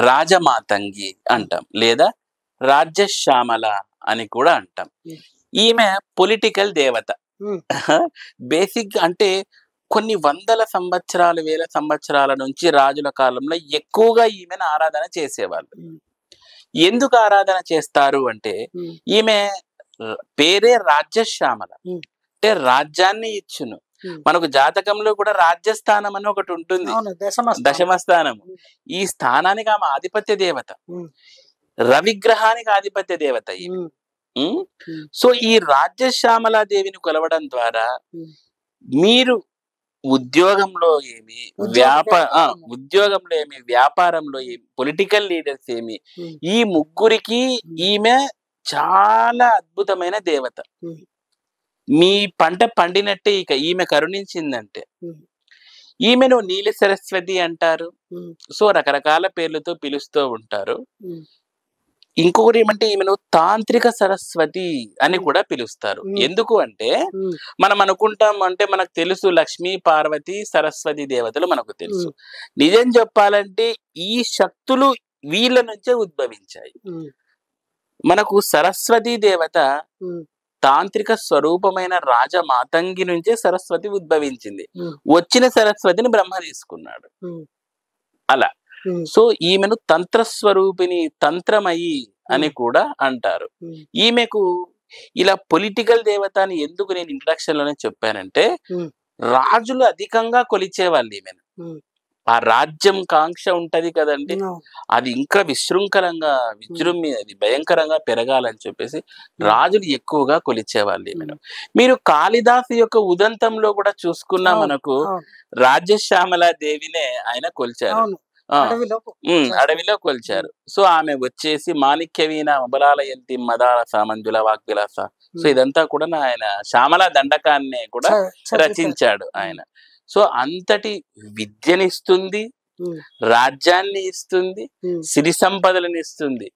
రాజమాతంగి అంటాం, లేదా రాజ్యశ్యామల అని కూడా అంటాం. ఈమె పొలిటికల్ దేవత. బేసిక్ అంటే కొన్ని వందల సంవత్సరాలు, వేల సంవత్సరాల నుంచి రాజుల కాలంలో ఎక్కువగా ఈమెను ఆరాధన చేసేవాళ్ళు. ఎందుకు ఆరాధన చేస్తారు అంటే, ఈమె పేరే రాజ్యశ్యామల, అంటే రాజ్యాన్ని ఇచ్చును. మనకు జాతకంలో కూడా రాజ్యస్థానం అని ఒకటి ఉంటుంది, దశమ స్థానం. ఈ స్థానానికి ఆమె ఆధిపత్య దేవత, రవిగ్రహానికి ఆధిపత్య దేవత ఈమె. సో ఈ రాజ్యశ్యామలాదేవిని కొలవడం ద్వారా మీరు ఉద్యోగంలో ఏమి, వ్యాపారంలో ఏమి, పొలిటికల్ లీడర్స్ ఏమి, ఈ ముగ్గురికి ఈమె చాలా అద్భుతమైన దేవత. మీ పంట పండినట్టే ఇక ఈమె కరుణించిందంటే. ఈమెను నీల సరస్వతి అంటారు. సో రకరకాల పేర్లతో పిలుస్తూ ఉంటారు. ఇంకొకటి ఏమంటే ఈమెను తాంత్రిక సరస్వతి అని కూడా పిలుస్తారు. ఎందుకు అంటే మనం అనుకుంటాం, అంటే మనకు తెలుసు లక్ష్మీ, పార్వతి, సరస్వతి దేవతలు మనకు తెలుసు. నిజం చెప్పాలంటే ఈ శక్తులు వీళ్ళ నుంచే ఉద్భవించాయి. మనకు సరస్వతి దేవత తాంత్రిక స్వరూపమైన రాజమాతంగి నుంచే సరస్వతి ఉద్భవించింది. వచ్చిన సరస్వతిని బ్రహ్మ తీసుకున్నాడు అలా. సో ఈమెను తంత్రస్వరూపిణి, తంత్రమయి అని కూడా అంటారు. ఈమెకు ఇలా పొలిటికల్ దేవత అని ఎందుకు నేను ఇంట్రడక్షన్ లోనే చెప్పానంటే, రాజులు అధికంగా కొలిచేవాళ్ళు ఈమెను. ఆ రాజ్యం కాంక్ష ఉంటది కదండి, అది ఇంకా విశృంఖలంగా అది భయంకరంగా పెరగాలని చెప్పేసి రాజులు ఎక్కువగా కొలిచేవాళ్ళు ఈమెను. మీరు కాళిదాసు యొక్క ఉదంతంలో కూడా చూసుకున్నా మనకు రాజ్యశ్యామల దేవినే ఆయన కొలిచారు, అడవిలో కొలిచారు. సో ఆమె వచ్చేసి మాణిక్య వీణ మబలాలయంతి మదాల సామంజుల వాగ్విలాస. సో ఇదంతా కూడా ఆయన శ్యామల దండకాన్ని కూడా రచించాడు ఆయన. సో అంతటి విద్యనిస్తుంది, రాజ్యాన్ని ఇస్తుంది, సిరి సంపదలను ఇస్తుంది.